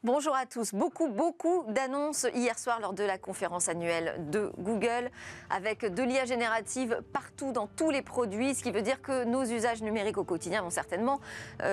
Bonjour à tous. Beaucoup d'annonces hier soir lors de la conférence annuelle de Google avec de l'IA générative partout dans tous les produits, ce qui veut dire que nos usages numériques au quotidien vont certainement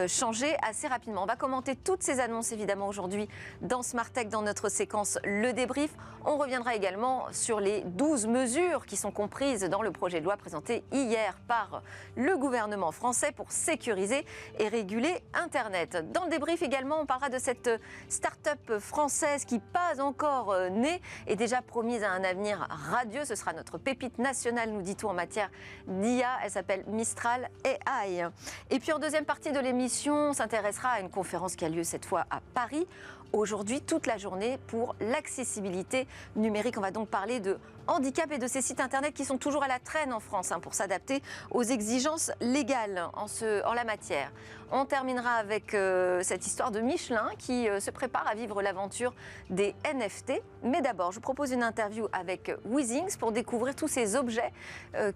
changer assez rapidement. On va commenter toutes ces annonces évidemment aujourd'hui dans Smart Tech dans notre séquence Le Débrief. On reviendra également sur les 12 mesures qui sont comprises dans le projet de loi présenté hier par le gouvernement français pour sécuriser et réguler Internet. Dans le débrief également, on parlera de cette start-up française qui, pas encore née, est déjà promise à un avenir radieux. Ce sera notre pépite nationale, nous dit-on, en matière d'IA. Elle s'appelle Mistral AI. Et puis en deuxième partie de l'émission, on s'intéressera à une conférence qui a lieu cette fois à Paris. Aujourd'hui, toute la journée pour l'accessibilité numérique. On va donc parler de handicap et de ces sites internet qui sont toujours à la traîne en France pour s'adapter aux exigences légales en la matière. On terminera avec cette histoire de Michelin qui se prépare à vivre l'aventure des NFT. Mais d'abord, je vous propose une interview avec Weezings pour découvrir tous ces objets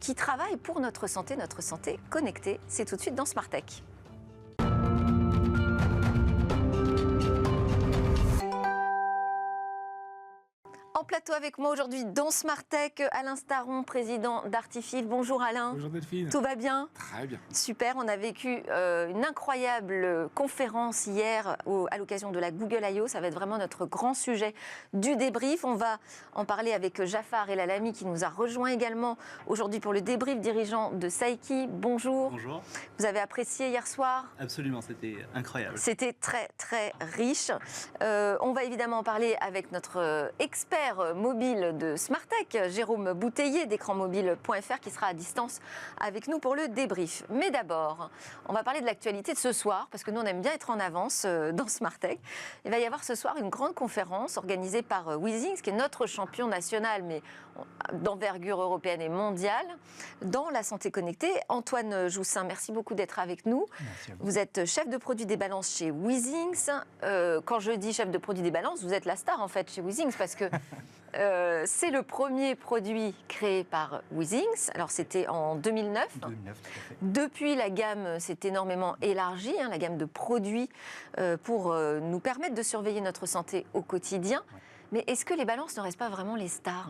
qui travaillent pour notre santé connectée. C'est tout de suite dans Smart Tech. En plateau avec moi aujourd'hui dans Smart Tech, Alain Staron, président d'Artifil. Bonjour Alain. Bonjour Delphine. Tout va bien? Très bien. Super, on a vécu une incroyable conférence hier à l'occasion de la Google I.O. Ça va être vraiment notre grand sujet du débrief. On va en parler avec Jafar Elalamy qui nous a rejoint également aujourd'hui pour le débrief, dirigeant de Saiki. Bonjour. Bonjour. Vous avez apprécié hier soir? Absolument, c'était incroyable. C'était très riche. On va évidemment en parler avec notre expert mobile de Smart Tech, Jérôme Bouteiller d'écranmobile.fr qui sera à distance avec nous pour le débrief. Mais d'abord, on va parler de l'actualité de ce soir parce que nous on aime bien être en avance dans Smart Tech. Il va y avoir ce soir une grande conférence organisée par Weezings qui est notre champion national mais d'envergure européenne et mondiale dans la santé connectée. Antoine Joussin, merci beaucoup d'être avec nous. Merci à vous. Vous êtes chef de produit des balances chez Weezings. Quand je dis chef de produit des balances, vous êtes la star en fait chez Weezings parce que c'est le premier produit créé par Weezings. Alors c'était en 2009. 2009, tout à fait. Depuis, la gamme s'est énormément élargie, la gamme de produits pour nous permettre de surveiller notre santé au quotidien. Ouais. Mais est-ce que les balances ne restent pas vraiment les stars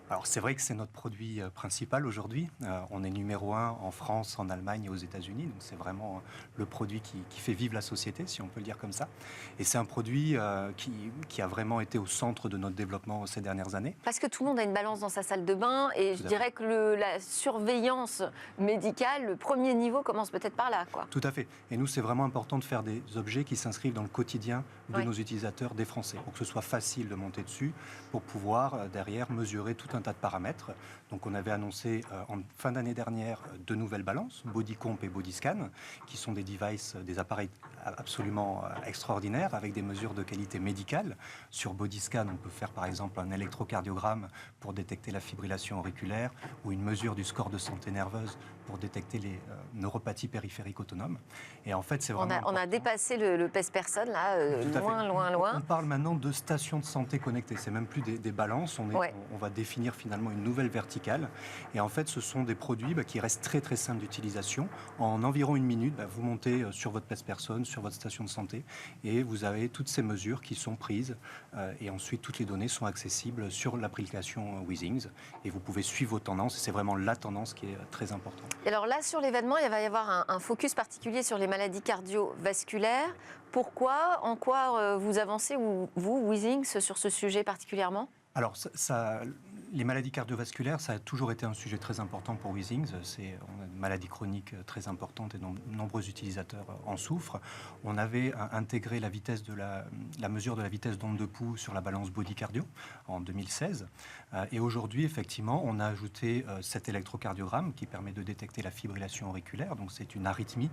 Alors c'est vrai que c'est notre produit principal aujourd'hui. On est numéro 1 en France, en Allemagne et aux États-Unis. Donc c'est vraiment le produit qui fait vivre la société, si on peut le dire comme ça. Et c'est un produit qui a vraiment été au centre de notre développement ces dernières années. Parce que tout le monde a une balance dans sa salle de bain et je dirais que la surveillance médicale, le premier niveau commence peut-être par là, quoi. Tout à fait. Et nous, c'est vraiment important de faire des objets qui s'inscrivent dans le quotidien de nos utilisateurs, des Français, pour que ce soit facile de monter dessus, pour pouvoir derrière mesurer tout un tas de paramètres. Donc on avait annoncé en fin d'année dernière 2 nouvelles balances, Bodycomp et Bodyscan, qui sont des devices, des appareils absolument extraordinaires avec des mesures de qualité médicale. Sur Bodyscan, on peut faire par exemple un électrocardiogramme pour détecter la fibrillation auriculaire ou une mesure du score de santé nerveuse pour détecter les neuropathies périphériques autonomes. Et en fait, c'est vraiment on a dépassé le pèse-personne, là, loin. On parle maintenant de stations de santé connectées. C'est même plus des balances. On va définir finalement une nouvelle verticale. Et en fait, ce sont des produits qui restent très simples d'utilisation. En environ 1 minute, vous montez sur votre pèse-personne, sur votre station de santé, et vous avez toutes ces mesures qui sont prises. Et ensuite, toutes les données sont accessibles sur l'application Weezings. Et vous pouvez suivre vos tendances. Et c'est vraiment la tendance qui est très importante. Et alors là, sur l'événement, il va y avoir un focus particulier sur les maladies cardiovasculaires. Pourquoi, en quoi vous avancez, vous, Weezings, sur ce sujet particulièrement ? Alors, les maladies cardiovasculaires, ça a toujours été un sujet très important pour Weezings. On a une maladie chronique très importante et nombreux utilisateurs en souffrent. On avait intégré la mesure de la vitesse d'onde de pouls sur la balance Body Cardio en 2016. Et aujourd'hui, effectivement, on a ajouté cet électrocardiogramme qui permet de détecter la fibrillation auriculaire. Donc c'est une arythmie,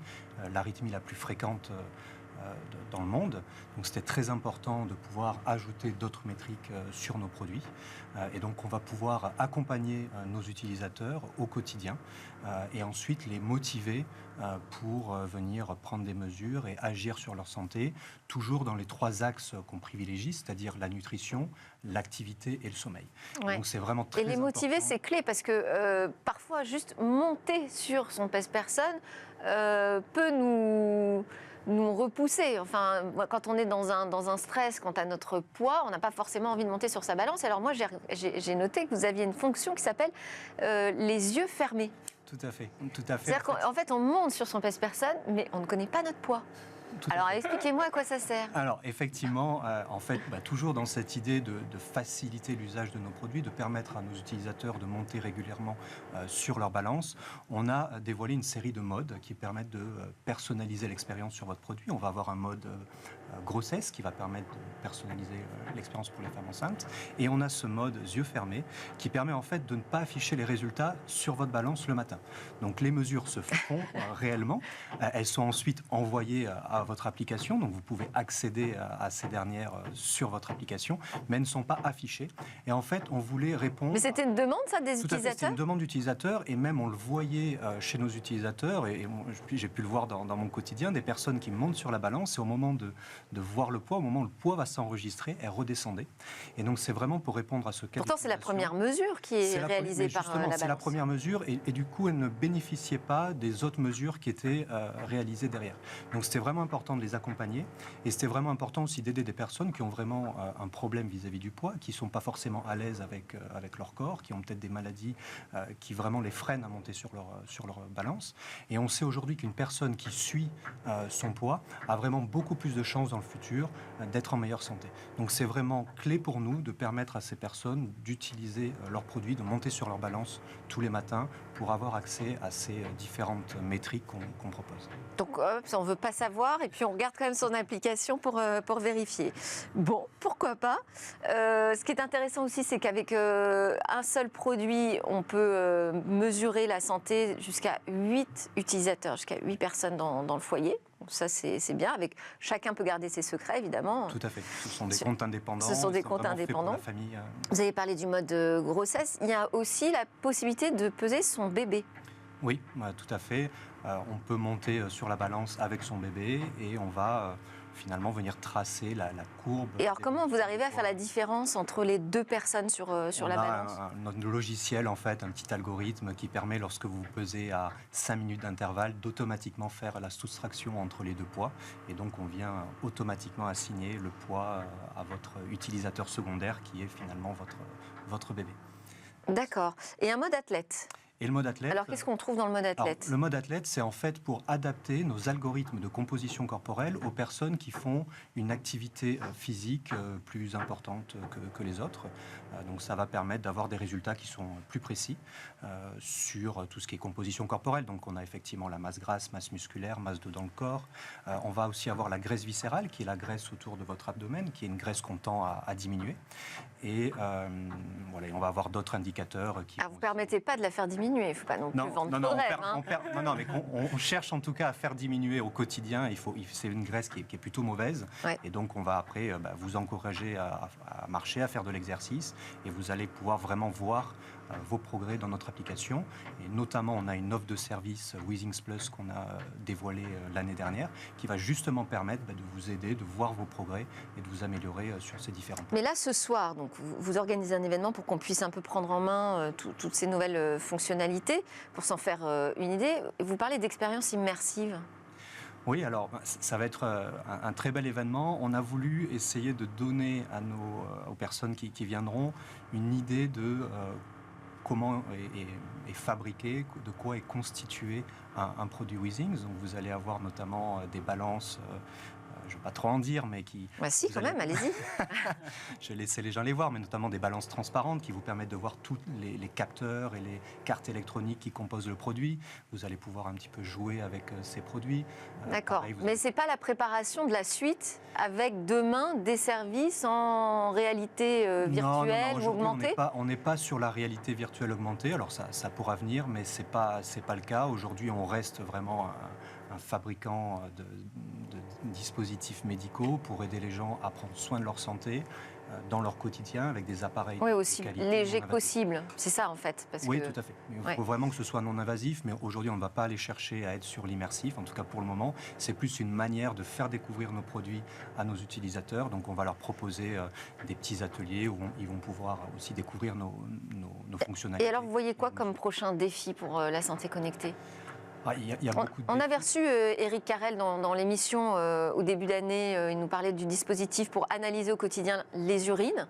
l'arythmie la plus fréquente dans le monde. Donc c'était très important de pouvoir ajouter d'autres métriques sur nos produits. Et donc on va pouvoir accompagner nos utilisateurs au quotidien et ensuite les motiver pour venir prendre des mesures et agir sur leur santé, toujours dans les 3 axes qu'on privilégie, c'est-à-dire la nutrition, l'activité et le sommeil. Ouais. Donc c'est vraiment très important. Et les motiver, c'est clé parce que parfois juste monter sur son pèse-personne peut nous nous repousser. Enfin, moi, quand on est dans un stress, quant à notre poids, on n'a pas forcément envie de monter sur sa balance. Alors moi, j'ai noté que vous aviez une fonction qui s'appelle les yeux fermés. Tout à fait, tout à fait. C'est-à-dire qu'en fait, on monte sur son pèse-personne, mais on ne connaît pas notre poids. Alors, expliquez-moi à quoi ça sert. Alors, effectivement, en fait, toujours dans cette idée de faciliter l'usage de nos produits, de permettre à nos utilisateurs de monter régulièrement sur leur balance, on a dévoilé une série de modes qui permettent de personnaliser l'expérience sur votre produit. On va avoir un mode grossesse qui va permettre de personnaliser l'expérience pour les femmes enceintes. Et on a ce mode yeux fermés qui permet en fait de ne pas afficher les résultats sur votre balance le matin. Donc, les mesures se font réellement. Elles sont ensuite envoyées à votre application, donc vous pouvez accéder à ces dernières sur votre application, mais elles ne sont pas affichées. Et en fait, on voulait répondre... Mais c'était une demande, ça, des Tout à fait, utilisateurs? c'est une demande d'utilisateurs, et même on le voyait chez nos utilisateurs, et j'ai pu le voir dans mon quotidien, des personnes qui montent sur la balance, et au moment de voir le poids, au moment où le poids va s'enregistrer, elles redescendaient. Et donc c'est vraiment pour répondre à ce cas. Pourtant, c'est la première mesure qui est réalisée par la balance. C'est la première mesure, et du coup, elle ne bénéficiait pas des autres mesures qui étaient réalisées derrière. Donc c'était vraiment important de les accompagner, et c'était vraiment important aussi d'aider des personnes qui ont vraiment un problème vis-à-vis du poids, qui ne sont pas forcément à l'aise avec leur corps, qui ont peut-être des maladies qui vraiment les freinent à monter sur leur balance. Et on sait aujourd'hui qu'une personne qui suit son poids a vraiment beaucoup plus de chances dans le futur d'être en meilleure santé. Donc c'est vraiment clé pour nous de permettre à ces personnes d'utiliser leurs produits, de monter sur leur balance tous les matins pour avoir accès à ces différentes métriques qu'on propose. Donc on ne veut pas savoir, et puis on regarde quand même son application pour vérifier. Bon, pourquoi pas. Ce qui est intéressant aussi, c'est qu'avec un seul produit, on peut mesurer la santé jusqu'à 8 utilisateurs, jusqu'à 8 personnes dans le foyer. Donc ça, c'est bien. Chacun peut garder ses secrets, évidemment. Tout à fait. Ce sont des comptes indépendants. Ce sont des comptes indépendants. La famille, Vous avez parlé du mode grossesse. Il y a aussi la possibilité de peser son bébé. Oui, tout à fait. On peut monter sur la balance avec son bébé, et on va finalement venir tracer la courbe. Et alors comment vous arrivez à faire la différence entre les deux personnes sur la balance? Notre logiciel, en fait, un petit algorithme qui permet, lorsque vous pesez à 5 minutes d'intervalle, d'automatiquement faire la soustraction entre les deux poids. Et donc on vient automatiquement assigner le poids à votre utilisateur secondaire, qui est finalement votre bébé. D'accord. Et un mode athlète? Et le mode athlète. Alors, qu'est-ce qu'on trouve dans le mode athlète? Le mode athlète, c'est en fait pour adapter nos algorithmes de composition corporelle aux personnes qui font une activité physique plus importante que les autres. Donc, ça va permettre d'avoir des résultats qui sont plus précis sur tout ce qui est composition corporelle. Donc, on a effectivement la masse grasse, masse musculaire, masse d'eau dans le corps. On va aussi avoir la graisse viscérale, qui est la graisse autour de votre abdomen, qui est une graisse qu'on tend à diminuer. Et voilà, on va avoir d'autres indicateurs qui... vous ne permettez pas de la faire diminuer, il ne faut pas non plus vendre trop de rêve. Non, mais on cherche en tout cas à faire diminuer au quotidien. C'est une graisse qui est plutôt mauvaise. Ouais. Et donc on va après vous encourager à marcher, à faire de l'exercice. Et vous allez pouvoir vraiment voir vos progrès dans notre application. Et notamment, on a une offre de service Weezings Plus qu'on a dévoilée l'année dernière, qui va justement permettre de vous aider, de voir vos progrès et de vous améliorer sur ces différents points. Mais là, ce soir, donc, vous organisez un événement pour qu'on puisse un peu prendre en main toutes ces nouvelles fonctionnalités, pour s'en faire une idée. Vous parlez d'expérience immersive. Oui, alors ça va être un très bel événement. On a voulu essayer de donner aux personnes qui viendront une idée de comment est fabriqué, de quoi est constitué un produit Weezings. Donc vous allez avoir notamment des balances, je ne vais pas trop en dire, mais qui... si, quand même, allez-y. Je vais laisser les gens les voir, mais notamment des balances transparentes qui vous permettent de voir tous les capteurs et les cartes électroniques qui composent le produit. Vous allez pouvoir un petit peu jouer avec ces produits. D'accord, mais ce n'est pas la préparation de la suite avec demain des services en réalité virtuelle ou augmentée? On n'est pas sur la réalité virtuelle augmentée. Alors ça pourra venir, mais ce n'est pas le cas. Aujourd'hui, on reste vraiment un fabricant de dispositifs médicaux pour aider les gens à prendre soin de leur santé dans leur quotidien avec des appareils aussi léger que possible, c'est ça en fait. Oui, tout à fait. Il faut vraiment que ce soit non invasif, mais aujourd'hui on ne va pas aller chercher à être sur l'immersif, en tout cas pour le moment. C'est plus une manière de faire découvrir nos produits à nos utilisateurs. Donc on va leur proposer des petits ateliers où ils vont pouvoir aussi découvrir nos fonctionnalités. Et alors vous voyez quoi comme prochain défi pour la santé connectée? Il y a beaucoup de On défis. avait reçu Éric Carrel dans l'émission au début d'année. Il nous parlait du dispositif pour analyser au quotidien les urines.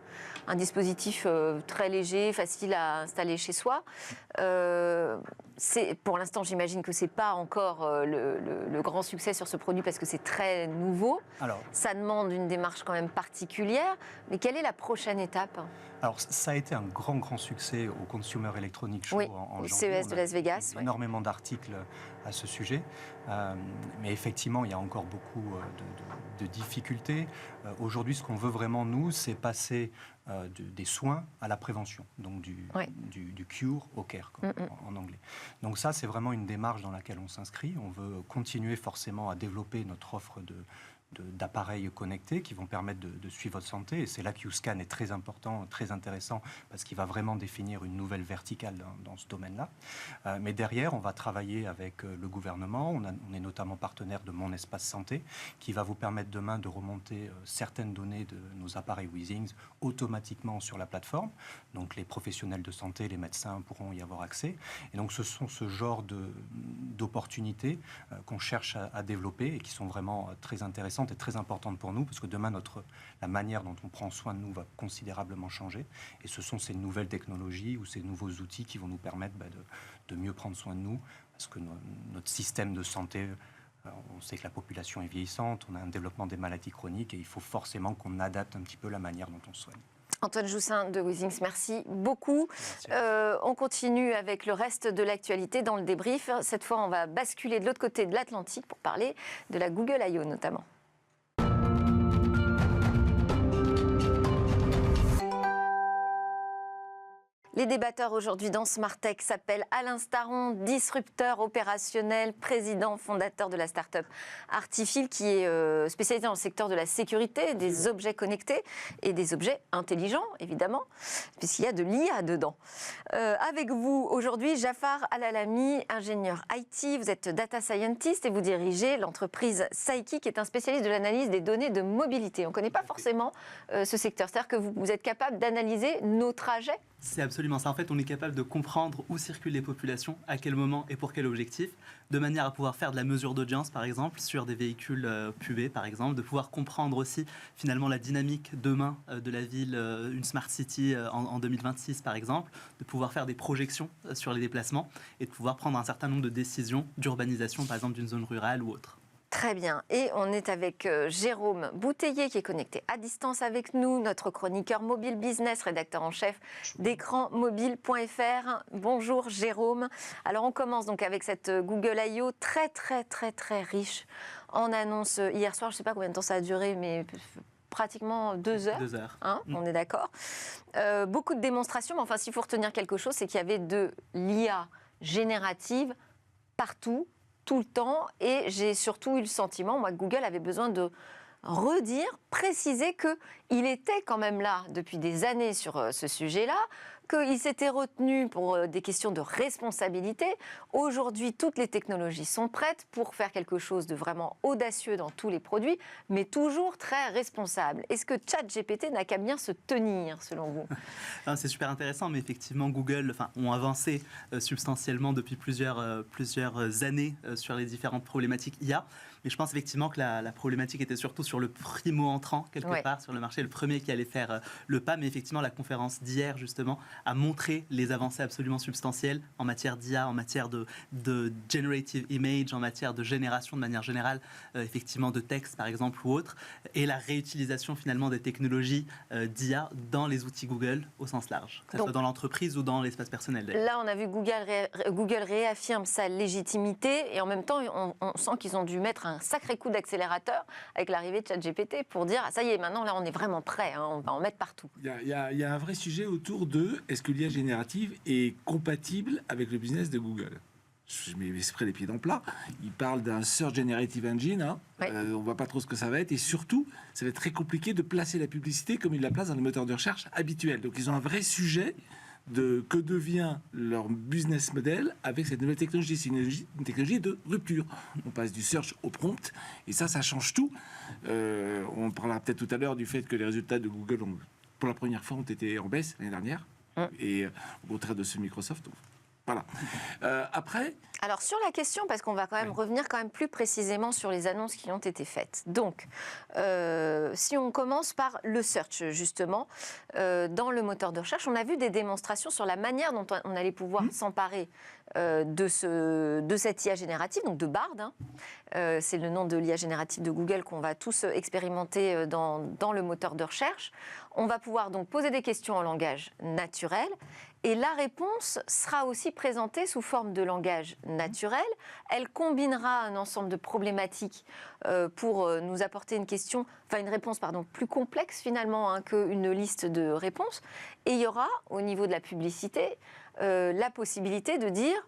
Un dispositif très léger, facile à installer chez soi. Pour l'instant, j'imagine que ce n'est pas encore le grand succès sur ce produit parce que c'est très nouveau. Alors, Ça demande une démarche quand même particulière. Mais quelle est la prochaine étape ? Alors, ça a été un grand succès au Consumer Electronics Show Oui, en au janvier. CES On de a Las Vegas. eu énormément d'articles à ce sujet. Mais effectivement, il y a encore beaucoup de difficultés. Aujourd'hui, ce qu'on veut vraiment, nous, c'est passer des soins à la prévention. Donc, du cure au care, en anglais. Donc ça, c'est vraiment une démarche dans laquelle on s'inscrit. On veut continuer forcément à développer notre offre d'appareils connectés qui vont permettre de suivre votre santé. Et c'est là que QScan est très important, très intéressant, parce qu'il va vraiment définir une nouvelle verticale dans ce domaine-là. Mais derrière, on va travailler avec le gouvernement. On est notamment partenaire de Mon Espace Santé, qui va vous permettre demain de remonter certaines données de nos appareils Weezings automatiquement sur la plateforme. Donc les professionnels de santé, les médecins pourront y avoir accès. Et donc ce sont ce genre d'opportunités qu'on cherche à développer et qui sont vraiment très intéressantes et très importante pour nous, parce que demain, la manière dont on prend soin de nous va considérablement changer. Et ce sont ces nouvelles technologies ou ces nouveaux outils qui vont nous permettre de mieux prendre soin de nous, parce que notre système de santé, on sait que la population est vieillissante, on a un développement des maladies chroniques, et il faut forcément qu'on adapte un petit peu la manière dont on soigne. Antoine Joussin de Weezings, merci beaucoup. On continue avec le reste de l'actualité dans le débrief. Cette fois, on va basculer de l'autre côté de l'Atlantique pour parler de la Google I.O. notamment. Les débatteurs aujourd'hui dans Smart Tech s'appellent Alain Staron, disrupteur opérationnel, président fondateur de la start-up Artifil, qui est spécialisée dans le secteur de la sécurité, des objets connectés et des objets intelligents, évidemment, puisqu'il y a de l'IA dedans. Avec vous aujourd'hui, Jafar Alalami, ingénieur IT, vous êtes data scientist et vous dirigez l'entreprise Saiki, qui est un spécialiste de l'analyse des données de mobilité. On ne connaît pas forcément ce secteur, c'est-à-dire que vous êtes capable d'analyser nos trajets. C'est absolument ça. En fait, on est capable de comprendre où circulent les populations, à quel moment et pour quel objectif, de manière à pouvoir faire de la mesure d'audience, par exemple, sur des véhicules PUV, par exemple, de pouvoir comprendre aussi, finalement, la dynamique demain de la ville, une smart city en 2026, par exemple, de pouvoir faire des projections sur les déplacements et de pouvoir prendre un certain nombre de décisions d'urbanisation, par exemple, d'une zone rurale ou autre. Très bien. Et on est avec Jérôme Bouteiller qui est connecté à distance avec nous, notre chroniqueur mobile business, rédacteur en chef d'écranmobile.fr. Bonjour Jérôme. Alors on commence donc avec cette Google I.O. très riche en annonces hier soir. Je ne sais pas combien de temps ça a duré, mais pratiquement 2 heures. 2 heures. Hein, on est d'accord. Beaucoup de démonstrations, mais enfin s'il faut retenir quelque chose, c'est qu'il y avait de l'IA générative partout, tout le temps, et j'ai surtout eu le sentiment, moi, que Google avait besoin de redire, préciser qu'il était quand même là depuis des années sur ce sujet-là, qu'il s'était retenu pour des questions de responsabilité. Aujourd'hui, toutes les technologies sont prêtes pour faire quelque chose de vraiment audacieux dans tous les produits, mais toujours très responsable. Est-ce que ChatGPT n'a qu'à bien se tenir, selon vous ? C'est super intéressant, mais effectivement, Google ont avancé substantiellement depuis plusieurs années sur les différentes problématiques IA. Mais je pense effectivement que la problématique était surtout sur le primo-entrant, quelque part, sur le marché, le premier qui allait faire le pas. Mais effectivement, la conférence d'hier, justement, a montré les avancées absolument substantielles en matière d'IA, en matière de generative image, en matière de génération de manière générale, effectivement, de texte, par exemple, ou autre, et la réutilisation, finalement, des technologies d'IA dans les outils Google au sens large, que ce soit dans l'entreprise ou dans l'espace personnel. Là, on a vu Google réaffirme sa légitimité, et en même temps, on sent qu'ils ont dû mettre un sacré coup d'accélérateur avec l'arrivée de ChatGPT pour dire ça y est, maintenant là on est vraiment prêt, on va en mettre partout. Il y a un vrai sujet autour de est-ce que l'IA générative est compatible avec le business de Google. Je mets exprès les pieds dans le plat. Il parle d'un Search Generative Engine. On ne voit pas trop ce que ça va être. Et surtout, ça va être très compliqué de placer la publicité comme ils la placent dans les moteurs de recherche habituels. Donc ils ont un vrai sujet de que devient leur business model avec cette nouvelle technologie. C'est une technologie de rupture. On passe du search au prompt, et ça change tout. On parlera peut-être tout à l'heure du fait que les résultats de Google, pour la première fois, ont été en baisse l'année dernière, et au contraire de ceux de Microsoft. Voilà. Après... Alors sur la question, parce qu'on va quand même revenir quand même plus précisément sur les annonces qui ont été faites. Donc, si on commence par le search justement, dans le moteur de recherche, on a vu des démonstrations sur la manière dont on allait pouvoir s'emparer de cette IA générative, donc de Bard. C'est le nom de l'IA générative de Google qu'on va tous expérimenter dans le moteur de recherche. On va pouvoir donc poser des questions en langage naturel. Et la réponse sera aussi présentée sous forme de langage naturel. Elle combinera un ensemble de problématiques pour nous apporter une réponse plus complexe finalement qu'une liste de réponses. Et il y aura, au niveau de la publicité, la possibilité de dire,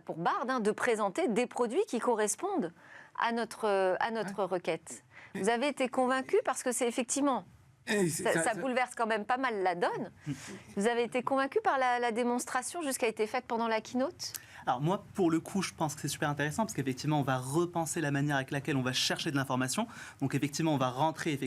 pour Bard, de présenter des produits qui correspondent à notre requête. Vous avez été convaincu parce que c'est effectivement... Ça bouleverse quand même pas mal la donne. Vous avez été convaincu par la démonstration jusqu'à été faite pendant la keynote ? Alors moi, pour le coup, je pense que c'est super intéressant parce qu'effectivement, on va repenser la manière avec laquelle on va chercher de l'information. Donc effectivement, on va rentrer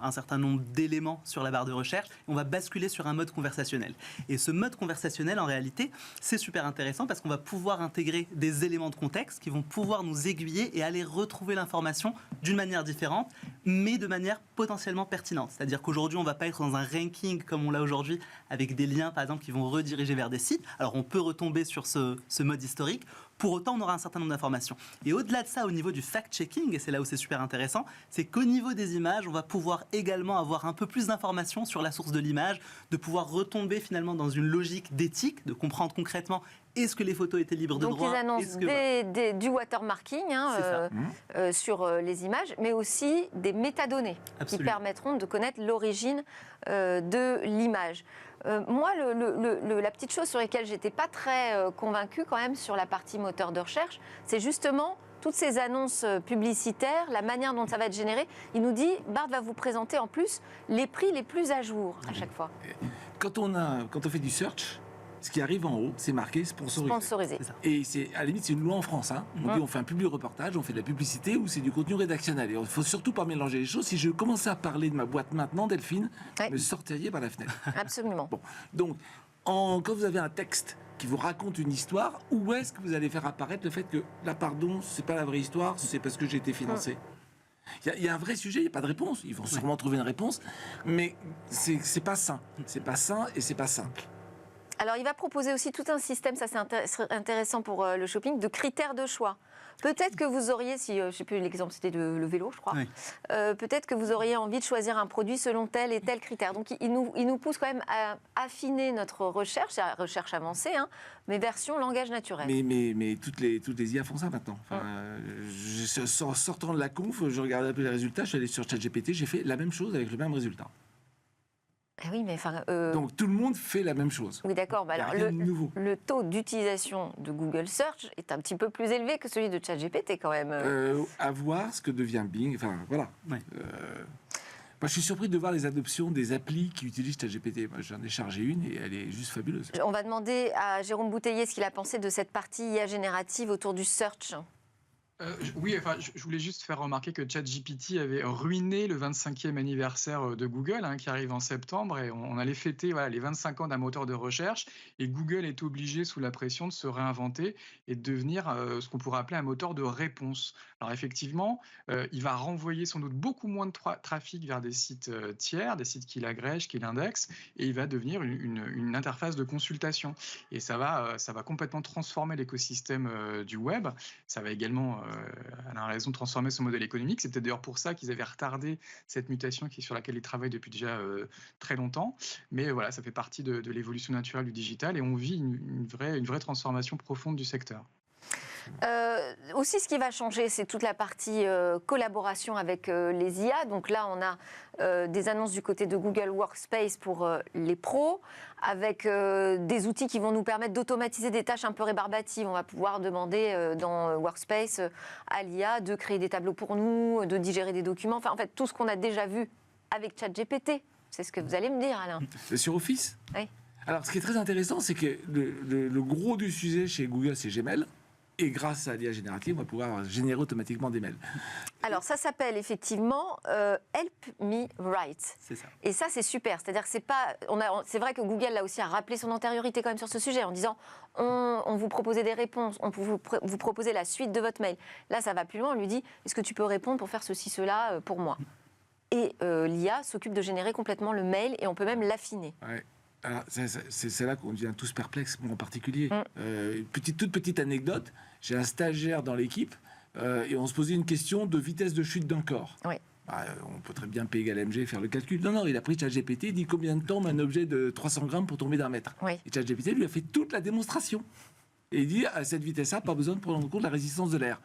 un certain nombre d'éléments sur la barre de recherche et on va basculer sur un mode conversationnel. Et ce mode conversationnel, en réalité, c'est super intéressant parce qu'on va pouvoir intégrer des éléments de contexte qui vont pouvoir nous aiguiller et aller retrouver l'information d'une manière différente, mais de manière potentiellement pertinente. C'est-à-dire qu'aujourd'hui, on ne va pas être dans un ranking comme on l'a aujourd'hui avec des liens, par exemple, qui vont rediriger vers des sites. Alors on peut retomber sur ce mode historique. Pour autant, on aura un certain nombre d'informations. Et au-delà de ça, au niveau du fact-checking, et c'est là où c'est super intéressant, c'est qu'au niveau des images, on va pouvoir également avoir un peu plus d'informations sur la source de l'image, de pouvoir retomber finalement dans une logique d'éthique, de comprendre concrètement est-ce que les photos étaient libres de droit. Donc ils annoncent du watermarking sur les images, mais aussi des métadonnées qui permettront de connaître l'origine de l'image. Moi, la petite chose sur laquelle j'étais pas très convaincue quand même sur la partie moteur de recherche, c'est justement toutes ces annonces publicitaires, la manière dont ça va être généré. Il nous dit, Bard va vous présenter en plus les prix les plus à jour à chaque fois. Quand on fait du search, ce qui arrive en haut, c'est marqué sponsorisé. Et à la limite, c'est une loi en France. On dit on fait un public reportage, on fait de la publicité ou c'est du contenu rédactionnel. Et il ne faut surtout pas mélanger les choses. Si je commençais à parler de ma boîte maintenant, Delphine, me sortiriez par la fenêtre. Absolument. Bon. Donc, quand vous avez un texte qui vous raconte une histoire, où est-ce que vous allez faire apparaître le fait que, là, pardon, c'est pas la vraie histoire, c'est parce que j'ai été financé Il y a un vrai sujet, il n'y a pas de réponse. Ils vont sûrement trouver une réponse, mais c'est pas sain. C'est pas sain et c'est pas simple. Alors, il va proposer aussi tout un système, ça c'est intéressant pour le shopping, de critères de choix. Peut-être que vous auriez, si je ne sais plus l'exemple, c'était le vélo, je crois. Oui. Peut-être que vous auriez envie de choisir un produit selon tel et tel critère. Donc, il nous pousse quand même à affiner notre recherche, la recherche avancée, mais version langage naturel. Mais toutes les IA font ça maintenant. Sortant de la conf, je regardais un peu les résultats, je suis allé sur ChatGPT, j'ai fait la même chose avec le même résultat. Ah oui, mais donc tout le monde fait la même chose. Oui, d'accord. Bah, alors, le taux d'utilisation de Google Search est un petit peu plus élevé que celui de ChatGPT quand même. À voir ce que devient Bing. Enfin, voilà. Ouais. Moi, je suis surpris de voir les adoptions des applis qui utilisent ChatGPT. Moi, j'en ai chargé une et elle est juste fabuleuse. On va demander à Jérôme Bouteiller ce qu'il a pensé de cette partie IA générative autour du search. Oui, je voulais juste faire remarquer que ChatGPT avait ruiné le 25e anniversaire de Google, qui arrive en septembre, et on allait fêter les 25 ans d'un moteur de recherche, et Google est obligé, sous la pression, de se réinventer et de devenir ce qu'on pourrait appeler un moteur de réponse. Alors effectivement, il va renvoyer sans doute beaucoup moins de trafic vers des sites tiers, des sites qu'il agrège, qu'il indexe, et il va devenir une interface de consultation. Et ça va complètement transformer l'écosystème du web. Ça va également... elle a raison de transformer son modèle économique. C'est peut-être d'ailleurs pour ça qu'ils avaient retardé cette mutation sur laquelle ils travaillent depuis déjà très longtemps. Mais voilà, ça fait partie de l'évolution naturelle du digital et on vit une vraie transformation profonde du secteur. Aussi, ce qui va changer, c'est toute la partie collaboration avec les IA. Donc là, on a des annonces du côté de Google Workspace pour les pros, avec des outils qui vont nous permettre d'automatiser des tâches un peu rébarbatives. On va pouvoir demander dans Workspace à l'IA de créer des tableaux pour nous, de digérer des documents. Enfin, en fait, tout ce qu'on a déjà vu avec ChatGPT. C'est ce que vous allez me dire, Alain. Sur Office ? Oui. Alors, ce qui est très intéressant, c'est que le gros du sujet chez Google, c'est Gmail. Et grâce à l'IA générative, on va pouvoir générer automatiquement des mails. Alors, ça s'appelle effectivement Help Me Write. C'est ça. Et ça, c'est super. C'est-à-dire que c'est vrai que Google, là aussi, a rappelé son antériorité quand même sur ce sujet en disant on vous proposait des réponses, on vous proposait la suite de votre mail. Là, ça va plus loin. On lui dit est-ce que tu peux répondre pour faire ceci, cela pour moi? Et l'IA s'occupe de générer complètement le mail et on peut même l'affiner. Ouais. Alors, c'est là qu'on devient tous perplexes, moi en particulier. Toute petite anecdote, j'ai un stagiaire dans l'équipe et on se posait une question de vitesse de chute d'un corps. Oui. On peut très bien P égale mg et faire le calcul. Non, il a pris ChatGPT, il dit combien de temps met un objet de 300 grammes pour tomber d'un mètre. Oui. Et ChatGPT lui a fait toute la démonstration. Et il dit à cette vitesse-là, pas besoin de prendre en compte la résistance de l'air.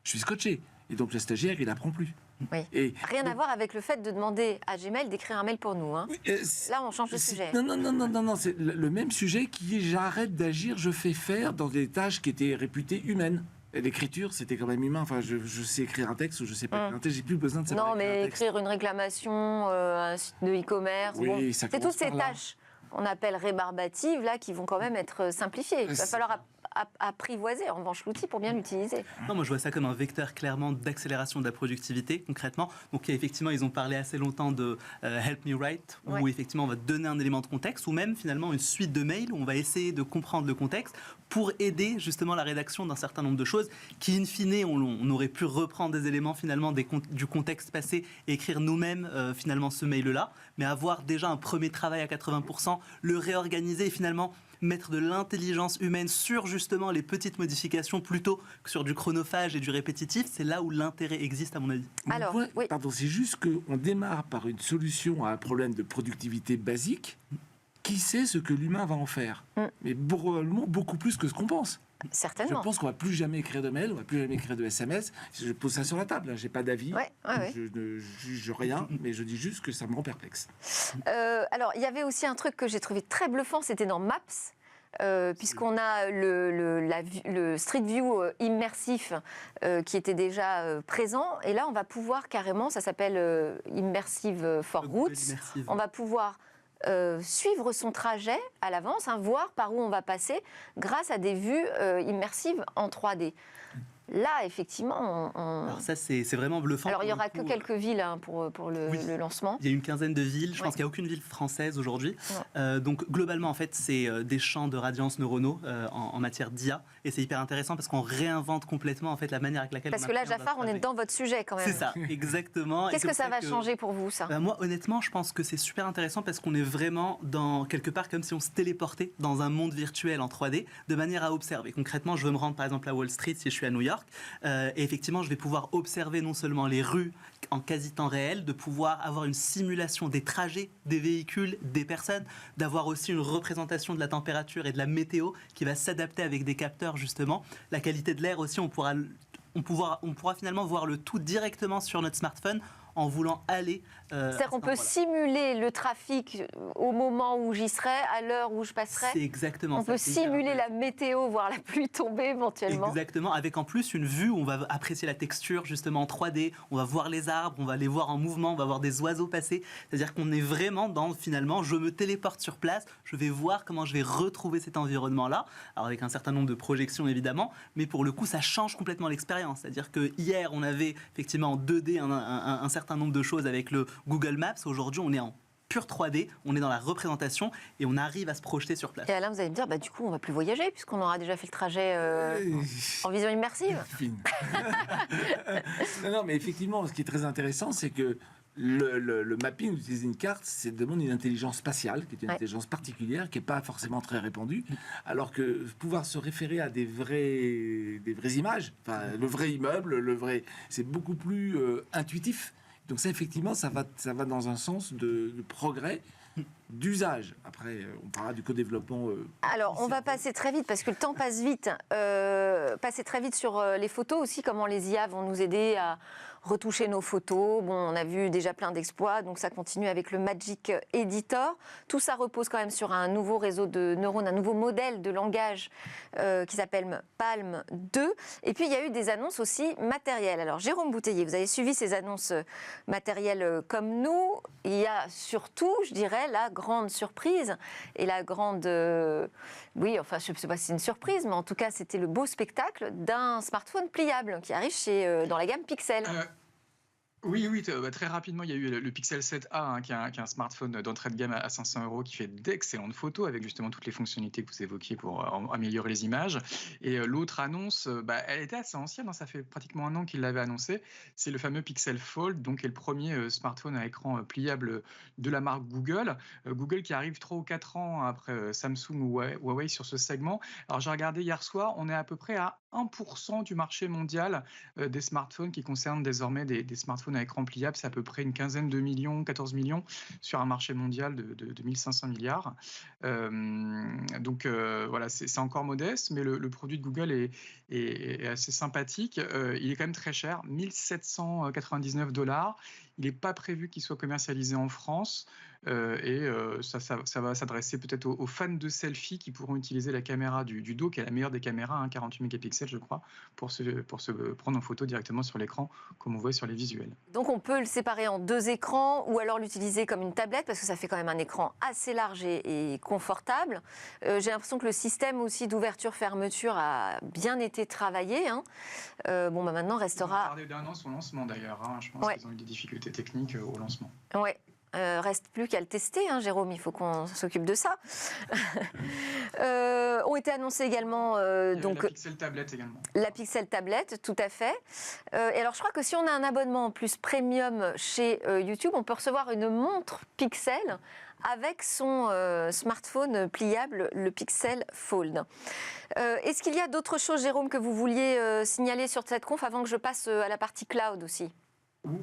Je suis scotché. Et donc le stagiaire, il n'apprend plus. Oui. Et rien à voir avec le fait de demander à Gmail d'écrire un mail pour nous. Hein. Là, on change de sujet. Non, c'est le même sujet qui est j'arrête d'agir, je fais faire dans des tâches qui étaient réputées humaines. Et l'écriture, c'était quand même humain. Enfin, je sais écrire un texte ou je sais pas écrire un texte, j'ai plus besoin de savoir Non, mais écrire une réclamation, un site de e-commerce, oui, c'est toutes ces tâches qu'on appelle rébarbatives là qui vont quand même être simplifiées. Il va falloir apprivoiser en revanche l'outil pour bien l'utiliser. Non, moi je vois ça comme un vecteur clairement d'accélération de la productivité concrètement. Donc effectivement ils ont parlé assez longtemps de Help Me Write où effectivement on va donner un élément de contexte ou même finalement une suite de mails où on va essayer de comprendre le contexte pour aider justement la rédaction d'un certain nombre de choses qui in fine on aurait pu reprendre des éléments finalement du contexte passé et écrire nous-mêmes finalement ce mail-là, mais avoir déjà un premier travail à 80%, le réorganiser et finalement mettre de l'intelligence humaine sur justement les petites modifications plutôt que sur du chronophage et du répétitif, c'est là où l'intérêt existe à mon avis. Alors, pardon, c'est juste qu'on démarre par une solution à un problème de productivité basique. Qui sait ce que l'humain va en faire? Mais probablement beaucoup plus que ce qu'on pense. Certainement. Je pense qu'on ne va plus jamais écrire de mail, on ne va plus jamais écrire de SMS. Je pose ça sur la table, je n'ai pas d'avis, je ne juge rien, mais je dis juste que ça me rend perplexe. Alors, il y avait aussi un truc que j'ai trouvé très bluffant, c'était dans Maps. Puisqu'on a le Street View immersif qui était déjà présent. Et là, on va pouvoir carrément, ça s'appelle Immersive for Routes, on va pouvoir suivre son trajet à l'avance, voir par où on va passer grâce à des vues immersives en 3D. Là, effectivement, Alors ça, c'est vraiment bluffant. Alors, il n'y aura que quelques villes pour le lancement. Il y a une quinzaine de villes. Je pense qu'il n'y a aucune ville française aujourd'hui. Donc, globalement, en fait, c'est des champs de radiance neuronaux en matière d'IA. Et c'est hyper intéressant parce qu'on réinvente complètement en fait, la manière avec laquelle Parce que là, Jafar, on est dans votre sujet quand même. C'est ça, exactement. Qu'est-ce que ça va changer pour vous, ça? Moi, honnêtement, je pense que c'est super intéressant parce qu'on est vraiment dans quelque part comme si on se téléportait dans un monde virtuel en 3D de manière à observer. Concrètement, je veux me rendre par exemple à Wall Street si je suis à New York. Et effectivement, je vais pouvoir observer non seulement les rues en quasi-temps réel, de pouvoir avoir une simulation des trajets, des véhicules, des personnes, d'avoir aussi une représentation de la température et de la météo qui va s'adapter avec des capteurs justement. La qualité de l'air aussi, on pourra finalement voir le tout directement sur notre smartphone en voulant aller... C'est-à-dire qu'on peut simuler le trafic au moment où j'y serai, à l'heure où je passerai. C'est exactement ça. On peut simuler la météo, voir la pluie tomber éventuellement. Exactement, avec en plus une vue où on va apprécier la texture justement en 3D, on va voir les arbres, on va les voir en mouvement, on va voir des oiseaux passer. C'est-à-dire qu'on est vraiment dans, finalement, je me téléporte sur place, je vais voir comment je vais retrouver cet environnement-là. Alors avec un certain nombre de projections évidemment, mais pour le coup ça change complètement l'expérience. C'est-à-dire que hier on avait effectivement en 2D un certain nombre de choses avec le Google Maps. Aujourd'hui, on est en pure 3D, on est dans la représentation et on arrive à se projeter sur place. Et Alain, vous allez me dire, du coup, on ne va plus voyager puisqu'on aura déjà fait le trajet en vision immersive. Non, mais effectivement, ce qui est très intéressant, c'est que le mapping, utiliser une carte, ça demande une intelligence spatiale, qui est une intelligence particulière, qui n'est pas forcément très répandue, alors que pouvoir se référer à des vraies images, le vrai immeuble, c'est beaucoup plus intuitif. Donc ça, effectivement, ça va dans un sens de progrès, d'usage. Après, on parlera du co-développement. Alors, on va passer très vite, parce que le temps passe vite. Passer très vite sur les photos aussi, comment les IA vont nous aider à retoucher nos photos. Bon, on a vu déjà plein d'exploits, donc ça continue avec le Magic Editor. Tout ça repose quand même sur un nouveau réseau de neurones, un nouveau modèle de langage qui s'appelle Palm 2. Et puis, il y a eu des annonces aussi matérielles. Alors, Jérôme Bouteiller, vous avez suivi ces annonces matérielles comme nous. Il y a surtout, je dirais, la grande surprise et la grande... oui, enfin, je ne sais pas si c'est une surprise, mais en tout cas, c'était le beau spectacle d'un smartphone pliable qui arrive dans la gamme Pixel. Oui, très rapidement, il y a eu le Pixel 7a, hein, qui est un smartphone d'entrée de gamme à 500 €, qui fait d'excellentes photos avec justement toutes les fonctionnalités que vous évoquiez pour améliorer les images. Et l'autre annonce, elle était assez ancienne, hein, ça fait pratiquement un an qu'il l'avait annoncé. C'est le fameux Pixel Fold, donc qui est le premier smartphone à écran pliable de la marque Google. Google qui arrive 3 ou 4 ans après Samsung ou Huawei sur ce segment. Alors j'ai regardé hier soir, on est à peu près à 1% du marché mondial des smartphones qui concernent désormais des smartphones à écran pliable. C'est à peu près une quinzaine de millions, 14 millions sur un marché mondial de 1500 milliards. Donc voilà, c'est encore modeste, mais le produit de Google est assez sympathique. Il est quand même très cher, 1799 $. Il n'est pas prévu qu'il soit commercialisé en France. Ça va s'adresser peut-être aux fans de selfie qui pourront utiliser la caméra du dos, qui est la meilleure des caméras, hein, 48 mégapixels je crois, pour se prendre en photo directement sur l'écran, comme on voit sur les visuels. Donc on peut le séparer en 2 écrans ou alors l'utiliser comme une tablette parce que ça fait quand même un écran assez large et confortable. J'ai l'impression que le système aussi d'ouverture-fermeture a bien été travaillé. Hein. Maintenant restera... On a parlé d'un an son lancement d'ailleurs, hein. Je pense qu'ils ont eu des difficultés techniques au lancement. Ouais. Reste plus qu'à le tester, hein, Jérôme, il faut qu'on s'occupe de ça. Ont été annoncés également... donc, la Pixel Tablette également. La Pixel Tablette, tout à fait. Et alors, je crois que si on a un abonnement en plus premium chez YouTube, on peut recevoir une montre Pixel avec son smartphone pliable, le Pixel Fold. Est-ce qu'il y a d'autres choses, Jérôme, que vous vouliez signaler sur cette conf avant que je passe à la partie cloud aussi ?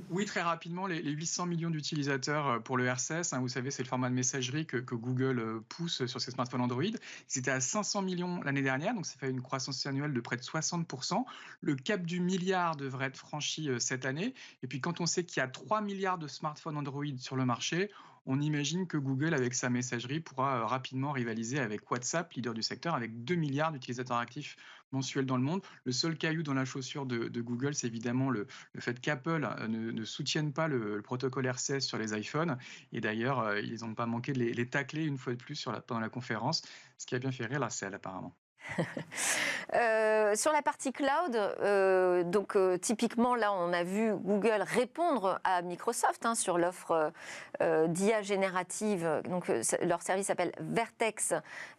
Oui, très rapidement, les 800 millions d'utilisateurs pour le RCS, hein, vous savez, c'est le format de messagerie que Google pousse sur ses smartphones Android. Ils étaient à 500 millions l'année dernière, donc ça fait une croissance annuelle de près de 60%. Le cap du milliard devrait être franchi cette année. Et puis quand on sait qu'il y a 3 milliards de smartphones Android sur le marché, on imagine que Google, avec sa messagerie, pourra rapidement rivaliser avec WhatsApp, leader du secteur, avec 2 milliards d'utilisateurs actifs mensuels dans le monde. Le seul caillou dans la chaussure de Google, c'est évidemment le fait qu'Apple ne soutienne pas le protocole RCS sur les iPhones. Et d'ailleurs, ils n'ont pas manqué de les tacler une fois de plus pendant la conférence, ce qui a bien fait rire la selle apparemment. Sur la partie cloud, typiquement là on a vu Google répondre à Microsoft sur l'offre d'IA générative. Donc leur service s'appelle Vertex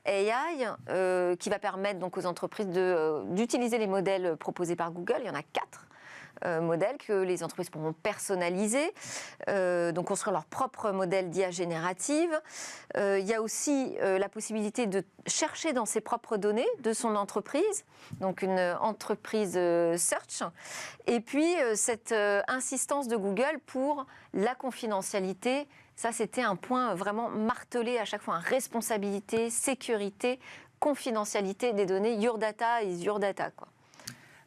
AI, qui va permettre donc aux entreprises d'utiliser les modèles proposés par Google. Il y en a 4. Modèles que les entreprises pourront personnaliser, donc construire leur propre modèle d'IA générative. Il y a aussi la possibilité de chercher dans ses propres données de son entreprise, donc une entreprise search. Et puis cette insistance de Google pour la confidentialité. Ça, c'était un point vraiment martelé à chaque fois. Responsabilité, sécurité, confidentialité des données. Your data is your data, quoi.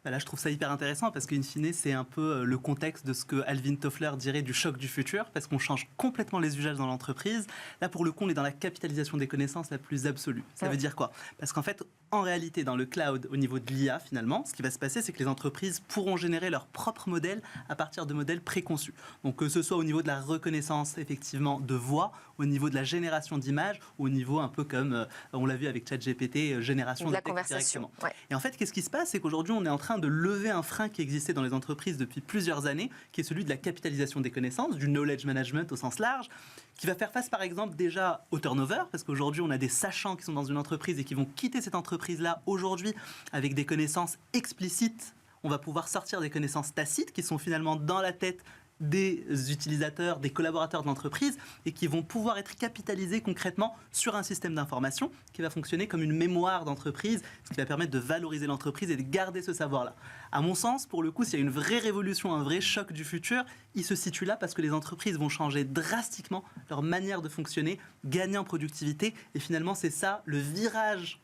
Là, je trouve ça hyper intéressant parce qu'in fine, c'est un peu le contexte de ce que Alvin Toffler dirait du choc du futur, parce qu'on change complètement les usages dans l'entreprise. Là, pour le coup, on est dans la capitalisation des connaissances la plus absolue. Ça veut dire quoi ? Parce qu'en fait, en réalité, dans le cloud, au niveau de l'IA, finalement, ce qui va se passer, c'est que les entreprises pourront générer leur propre modèle à partir de modèles préconçus. Donc, que ce soit au niveau de la reconnaissance, effectivement, de voix, au niveau de la génération d'images, ou au niveau un peu comme, on l'a vu avec ChatGPT, génération de texte directement. Ouais. Et en fait, qu'est-ce qui se passe ? C'est qu'aujourd'hui, on est en train de lever un frein qui existait dans les entreprises depuis plusieurs années, qui est celui de la capitalisation des connaissances, du knowledge management au sens large, qui va faire face par exemple déjà au turnover, parce qu'aujourd'hui on a des sachants qui sont dans une entreprise et qui vont quitter cette entreprise-là aujourd'hui avec des connaissances explicites. On va pouvoir sortir des connaissances tacites qui sont finalement dans la tête des utilisateurs, des collaborateurs de l'entreprise et qui vont pouvoir être capitalisés concrètement sur un système d'information qui va fonctionner comme une mémoire d'entreprise, ce qui va permettre de valoriser l'entreprise et de garder ce savoir-là. À mon sens, pour le coup, s'il y a une vraie révolution, un vrai choc du futur, il se situe là parce que les entreprises vont changer drastiquement leur manière de fonctionner, gagner en productivité et finalement c'est ça le virage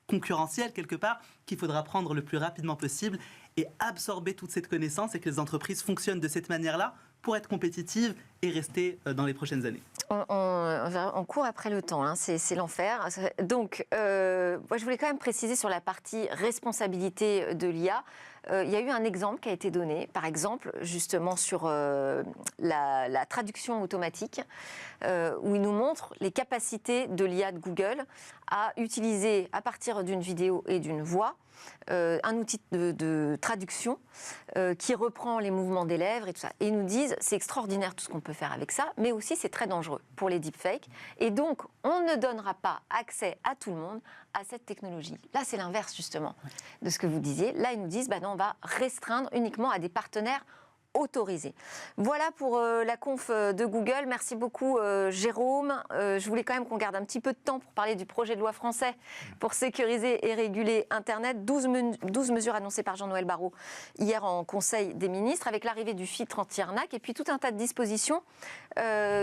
concurrentiel quelque part qu'il faudra prendre le plus rapidement possible et absorber toute cette connaissance et que les entreprises fonctionnent de cette manière-là pour être compétitives et rester dans les prochaines années. On court après le temps, c'est l'enfer. Donc, moi, je voulais quand même préciser sur la partie responsabilité de l'IA. il y a eu un exemple qui a été donné, par exemple, justement sur la traduction automatique, où il nous montre les capacités de l'IA de Google à utiliser, à partir d'une vidéo et d'une voix, un outil de traduction qui reprend les mouvements des lèvres et tout ça. Et ils nous disent, c'est extraordinaire tout ce qu'on peut faire avec ça, mais aussi c'est très dangereux pour les deepfakes. Et donc, on ne donnera pas accès à tout le monde à cette technologie. Là, c'est l'inverse, justement, de ce que vous disiez. Là, ils nous disent, non, on va restreindre uniquement à des partenaires autorisé. Voilà pour la conf de Google. Merci beaucoup Jérôme. Je voulais quand même qu'on garde un petit peu de temps pour parler du projet de loi français pour sécuriser et réguler Internet. 12 mesures annoncées par Jean-Noël Barrot hier en Conseil des ministres, avec l'arrivée du filtre anti-arnaque et puis tout un tas de dispositions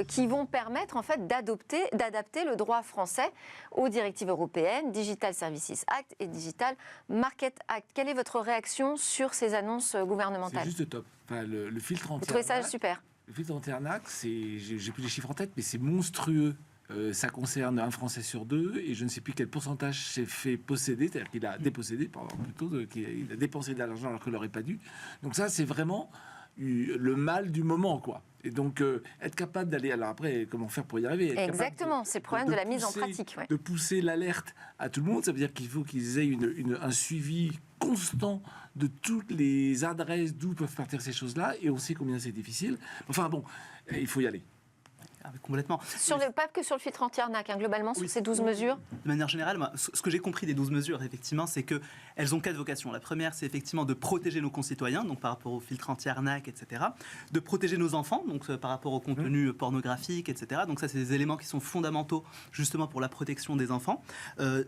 qui vont permettre en fait d'adapter le droit français aux directives européennes, Digital Services Act et Digital Market Act. Quelle est votre réaction sur ces annonces gouvernementales ? C'est juste top. Enfin, le filtre anti-arnaque. Vous trouvez ça super ? Le filtre anti-arnaque, j'ai plus les chiffres en tête, mais c'est monstrueux. Ça concerne un Français sur deux, et je ne sais plus quel pourcentage s'est fait posséder, c'est-à-dire qu'il a dépossédé, pardon, plutôt, qu'il a dépensé de l'argent alors qu'il n'aurait pas dû. Donc ça, c'est vraiment le mal du moment, quoi. Et donc, être capable d'aller... Alors après, comment faire pour y arriver ? Exactement, c'est le problème de la mise en pratique. Ouais. De pousser l'alerte à tout le monde, ça veut dire qu'il faut qu'ils aient un suivi constant de toutes les adresses d'où peuvent partir ces choses-là, et on sait combien c'est difficile. Enfin bon, il faut y aller. Complètement. Pas que sur le filtre anti-arnaque, globalement, sur ces 12 mesures. De manière générale, moi, ce que j'ai compris des 12 mesures, effectivement, c'est qu'elles ont 4 vocations. La première, c'est effectivement de protéger nos concitoyens, donc par rapport au filtre anti-arnaque, etc. De protéger nos enfants, donc par rapport au contenu pornographique, etc. Donc ça, c'est des éléments qui sont fondamentaux, justement, pour la protection des enfants.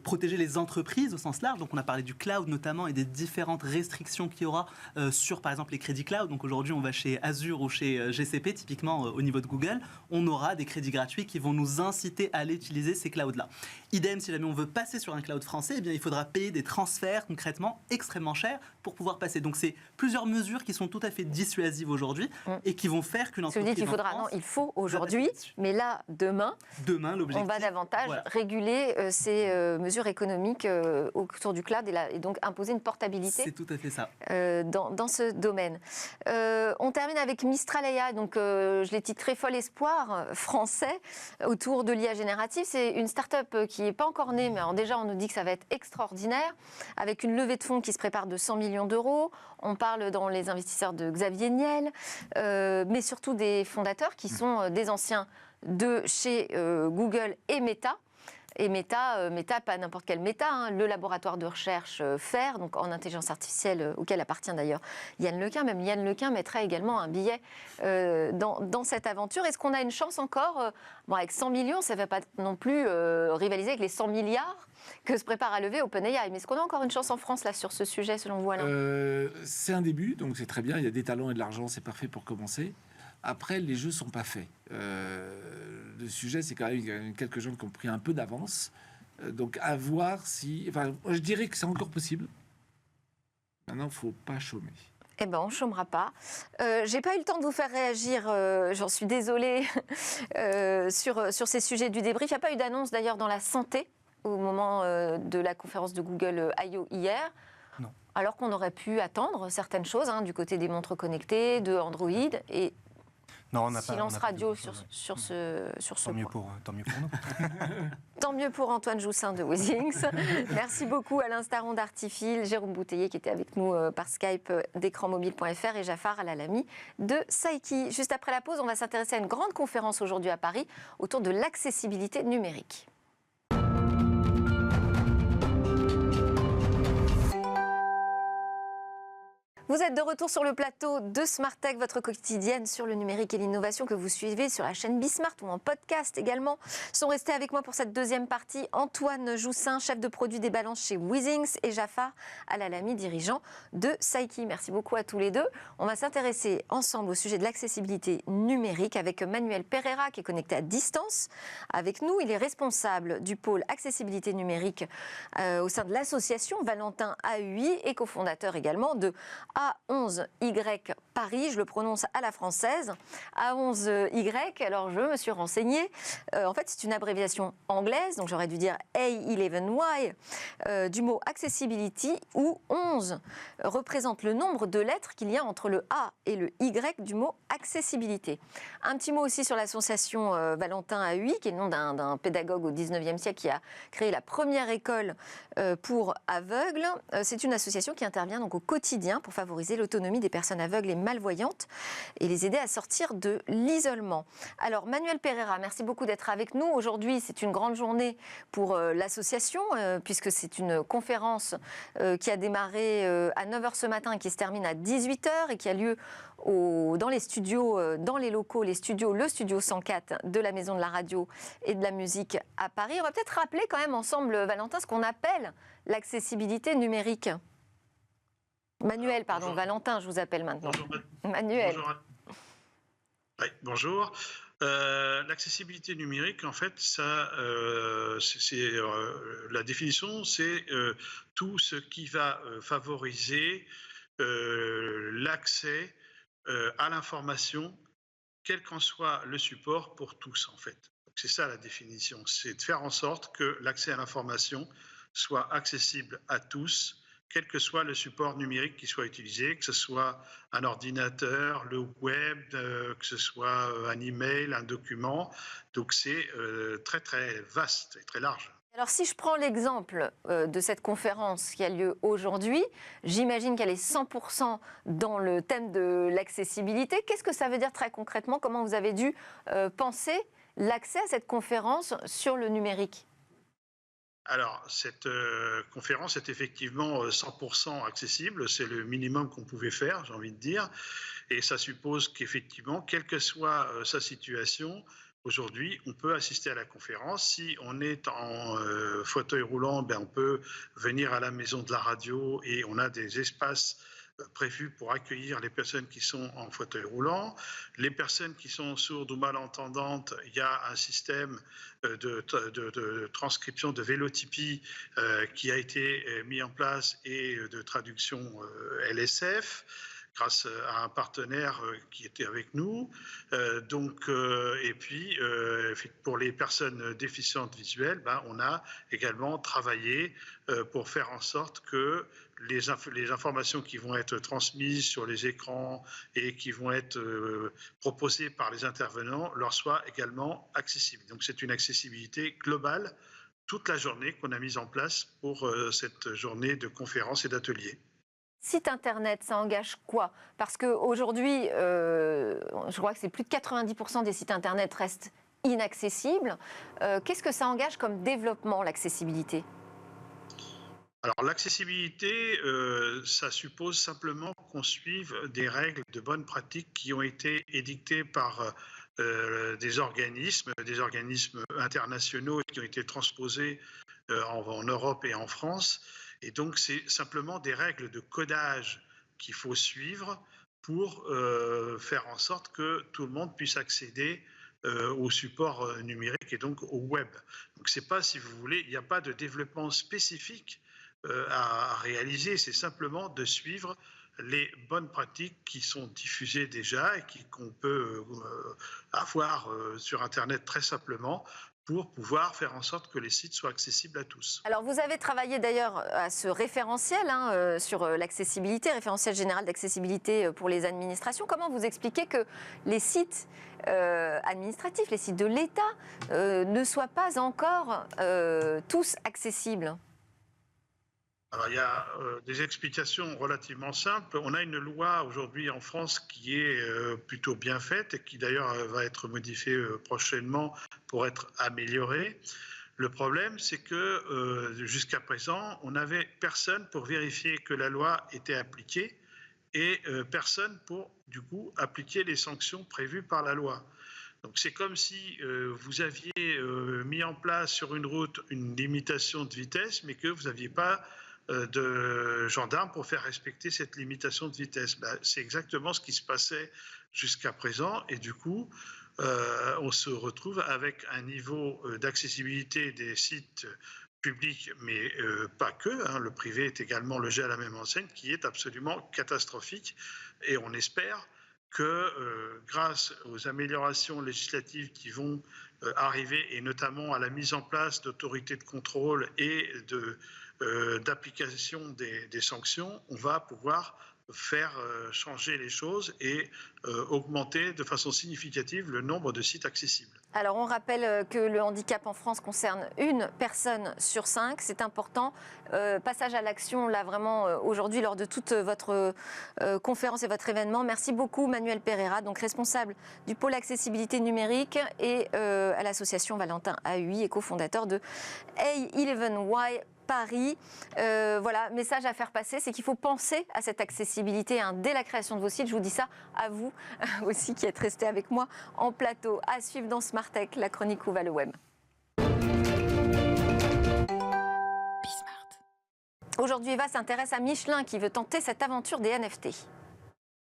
Protéger les entreprises au sens large. Donc on a parlé du cloud, notamment, et des différentes restrictions qu'il y aura sur, par exemple, les crédits cloud. Donc aujourd'hui, on va chez Azure ou chez GCP, typiquement au niveau de Google. On aura des crédits gratuits qui vont nous inciter à aller utiliser ces clouds-là. Idem, si jamais on veut passer sur un cloud français, eh bien, il faudra payer des transferts concrètement extrêmement chers pour pouvoir passer. Donc, c'est plusieurs mesures qui sont tout à fait dissuasives aujourd'hui et qui vont faire qu'une entreprise... Ça veut dire qu'il faudra, il faut aujourd'hui, mais là, demain l'objectif, on va davantage réguler ces mesures économiques autour du cloud et donc imposer une portabilité. C'est tout à fait ça. Dans ce domaine. On termine avec Mistral AI, donc je l'ai titré Fol espoir français autour de l'IA générative. C'est une start-up qui n'est pas encore née, mais alors déjà on nous dit que ça va être extraordinaire, avec une levée de fonds qui se prépare de 100 millions d'euros. On parle dans les investisseurs de Xavier Niel, mais surtout des fondateurs qui sont des anciens de chez Google et Meta. Et Meta, pas n'importe quel Meta, le laboratoire de recherche FAIR, donc en intelligence artificielle, auquel appartient d'ailleurs Yann Lequin. Même Yann Lequin mettrait également un billet dans cette aventure. Est-ce qu'on a une chance encore avec 100 millions, ça ne va pas non plus rivaliser avec les 100 milliards que se prépare à lever OpenAI. Mais est-ce qu'on a encore une chance en France là, sur ce sujet, selon vous, Alain ? C'est un début, donc c'est très bien. Il y a des talents et de l'argent, c'est parfait pour commencer. Après, les jeux ne sont pas faits. Le sujet, c'est quand même quelques gens qui ont pris un peu d'avance. Donc, à voir si... Enfin, je dirais que c'est encore possible. Maintenant, il ne faut pas chômer. Eh bien, on ne chômera pas. J'ai pas eu le temps de vous faire réagir, j'en suis désolée, sur ces sujets du débrief. Il n'y a pas eu d'annonce, d'ailleurs, dans la santé au moment de la conférence de Google I.O. hier. Non. Alors qu'on aurait pu attendre certaines choses du côté des montres connectées, de Android et... Non, silence radio sur ce tant mieux point. Tant mieux pour nous. Tant mieux pour Antoine Joussin de Withings. Merci beaucoup Alain Staron d'Artifil, Jérôme Bouteiller qui était avec nous par Skype d'écranmobile.fr et Jafar Alalami de Saiki. Juste après la pause, on va s'intéresser à une grande conférence aujourd'hui à Paris autour de l'accessibilité numérique. Vous êtes de retour sur le plateau de Smart Tech, votre quotidienne sur le numérique et l'innovation que vous suivez sur la chaîne Bismart ou en podcast également. Sont restés avec moi pour cette deuxième partie Antoine Joussin, chef de produit des balances chez Withings, et Jafar Alalami, dirigeant de Saiki. Merci beaucoup à tous les deux. On va s'intéresser ensemble au sujet de l'accessibilité numérique avec Manuel Pereira qui est connecté à distance avec nous. Il est responsable du pôle accessibilité numérique au sein de l'association Valentin AUI et cofondateur également de A11Y Paris, je le prononce à la française, A11Y. Alors je me suis renseignée. En fait, c'est une abréviation anglaise, donc j'aurais dû dire A11Y, du mot accessibility, où 11 représente le nombre de lettres qu'il y a entre le A et le Y du mot accessibilité. Un petit mot aussi sur l'association Valentin AUI, qui est le nom d'un pédagogue au 19e siècle qui a créé la première école pour aveugles. C'est une association qui intervient donc au quotidien pour favoriser l'autonomie des personnes aveugles et malvoyantes et les aider à sortir de l'isolement. Alors Manuel Pereira, merci beaucoup d'être avec nous. Aujourd'hui, c'est une grande journée pour l'association puisque c'est une conférence qui a démarré à 9h ce matin et qui se termine à 18h et qui a lieu dans les studios, dans les locaux, le studio 104 de la Maison de la Radio et de la Musique à Paris. On va peut-être rappeler quand même ensemble, Valentin, ce qu'on appelle l'accessibilité numérique. Manuel, pardon, bonjour. Valentin, je vous appelle maintenant. Bonjour. Manuel. Bonjour. Oui, bonjour. L'accessibilité numérique, en fait, la définition, c'est tout ce qui va favoriser l'accès à l'information, quel qu'en soit le support, pour tous, en fait. C'est ça la définition, c'est de faire en sorte que l'accès à l'information soit accessible à tous, quel que soit le support numérique qui soit utilisé, que ce soit un ordinateur, le web, que ce soit un email, un document. Donc c'est très très vaste et très large. Alors si je prends l'exemple de cette conférence qui a lieu aujourd'hui, j'imagine qu'elle est 100% dans le thème de l'accessibilité. Qu'est-ce que ça veut dire très concrètement? Comment vous avez dû penser l'accès à cette conférence sur le numérique? Alors, cette conférence est effectivement 100% accessible, c'est le minimum qu'on pouvait faire, j'ai envie de dire, et ça suppose qu'effectivement, quelle que soit sa situation, aujourd'hui, on peut assister à la conférence. Si on est en fauteuil roulant, ben, on peut venir à la Maison de la Radio et on a des espaces prévus pour accueillir les personnes qui sont en fauteuil roulant. Les personnes qui sont sourdes ou malentendantes, il y a un système de transcription de vélotypie qui a été mis en place et de traduction LSF grâce à un partenaire qui était avec nous. Et puis, pour les personnes déficientes visuelles, ben, on a également travaillé pour faire en sorte que les informations qui vont être transmises sur les écrans et qui vont être proposées par les intervenants leur soient également accessibles. Donc c'est une accessibilité globale toute la journée qu'on a mise en place pour cette journée de conférences et d'ateliers. Site internet, ça engage quoi? Parce qu'aujourd'hui, je crois que c'est plus de 90% des sites internet restent inaccessibles. Qu'est-ce que ça engage comme développement, l'accessibilité? Alors l'accessibilité, ça suppose simplement qu'on suive des règles de bonne pratique qui ont été édictées par des organismes internationaux qui ont été transposés en Europe et en France. Et donc c'est simplement des règles de codage qu'il faut suivre pour faire en sorte que tout le monde puisse accéder au support numérique et donc au web. Donc c'est pas, si vous voulez, il n'y a pas de développement spécifique à réaliser, c'est simplement de suivre les bonnes pratiques qui sont diffusées déjà et qu'on peut avoir sur Internet très simplement pour pouvoir faire en sorte que les sites soient accessibles à tous. Alors vous avez travaillé d'ailleurs à ce référentiel sur l'accessibilité, référentiel général d'accessibilité pour les administrations. Comment vous expliquez que les sites administratifs, les sites de l'État ne soient pas encore tous accessibles ? Alors, il y a des explications relativement simples. On a une loi aujourd'hui en France qui est plutôt bien faite et qui d'ailleurs va être modifiée prochainement pour être améliorée. Le problème, c'est que jusqu'à présent, on n'avait personne pour vérifier que la loi était appliquée et personne pour, du coup, appliquer les sanctions prévues par la loi. Donc c'est comme si vous aviez mis en place sur une route une limitation de vitesse, mais que vous n'aviez pas de gendarmes pour faire respecter cette limitation de vitesse. Ben, c'est exactement ce qui se passait jusqu'à présent et du coup on se retrouve avec un niveau d'accessibilité des sites public, mais pas que, hein, le privé est également logé à la même enseigne, qui est absolument catastrophique. Et on espère que grâce aux améliorations législatives qui vont arriver, et notamment à la mise en place d'autorités de contrôle et d'application des sanctions, on va pouvoir faire changer les choses et augmenter de façon significative le nombre de sites accessibles. Alors on rappelle que le handicap en France concerne une personne sur 5, c'est important. Passage à l'action là vraiment aujourd'hui lors de toute votre conférence et votre événement. Merci beaucoup Manuel Pereira, donc responsable du pôle accessibilité numérique et à l'association Valentin AUI et cofondateur de A11Y Paris. Voilà, message à faire passer, c'est qu'il faut penser à cette accessibilité dès la création de vos sites. Je vous dis ça à vous aussi qui êtes restés avec moi en plateau. À suivre dans Smart Tech, la chronique Où va le web. Aujourd'hui, Eva s'intéresse à Michelin qui veut tenter cette aventure des NFT.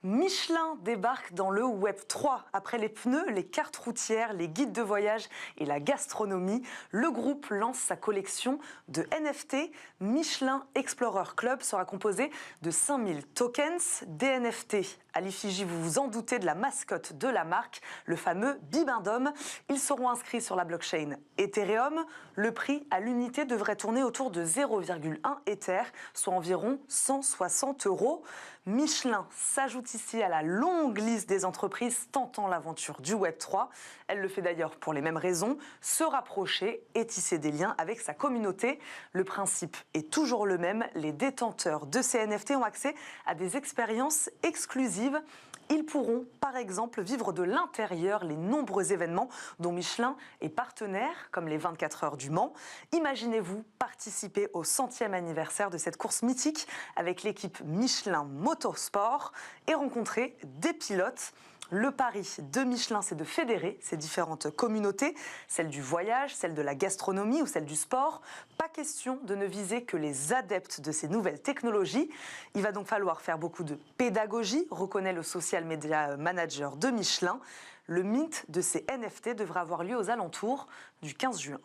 Michelin débarque dans le Web 3. Après les pneus, les cartes routières, les guides de voyage et la gastronomie, le groupe lance sa collection de NFT. Michelin Explorer Club sera composé de 5000 tokens, des NFT à l'effigie, vous vous en doutez, de la mascotte de la marque, le fameux Bibendum. Ils seront inscrits sur la blockchain Ethereum. Le prix à l'unité devrait tourner autour de 0,1 Ether, soit environ 160 €. Michelin s'ajoute ici à la longue liste des entreprises tentant l'aventure du Web3. Elle le fait d'ailleurs pour les mêmes raisons, se rapprocher et tisser des liens avec sa communauté. Le principe est toujours le même, les détenteurs de ces NFT ont accès à des expériences exclusives. Ils pourront, par exemple, vivre de l'intérieur les nombreux événements dont Michelin est partenaire, comme les 24 heures du Mans. Imaginez-vous participer au 100e anniversaire de cette course mythique avec l'équipe Michelin Motorsport et rencontrer des pilotes. Le pari de Michelin, c'est de fédérer ces différentes communautés, celle du voyage, celle de la gastronomie ou celle du sport. Pas question de ne viser que les adeptes de ces nouvelles technologies. Il va donc falloir faire beaucoup de pédagogie, reconnaît le social media manager de Michelin. Le mythe de ces NFT devrait avoir lieu aux alentours du 15 juin.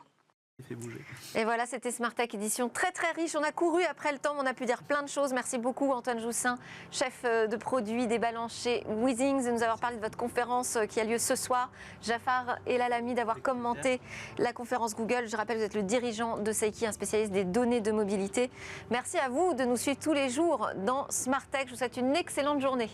Fait bouger. Et voilà, c'était Smart Tech édition très très riche. On a couru après le temps, mais on a pu dire plein de choses. Merci beaucoup Antoine Joussin, chef de produit des balances chez Weezings, de nous avoir parlé de votre conférence qui a lieu ce soir. Jafar Elalami d'avoir commenté la conférence Google. Je rappelle que vous êtes le dirigeant de Seiki, un spécialiste des données de mobilité. Merci à vous de nous suivre tous les jours dans Smart Tech. Je vous souhaite une excellente journée.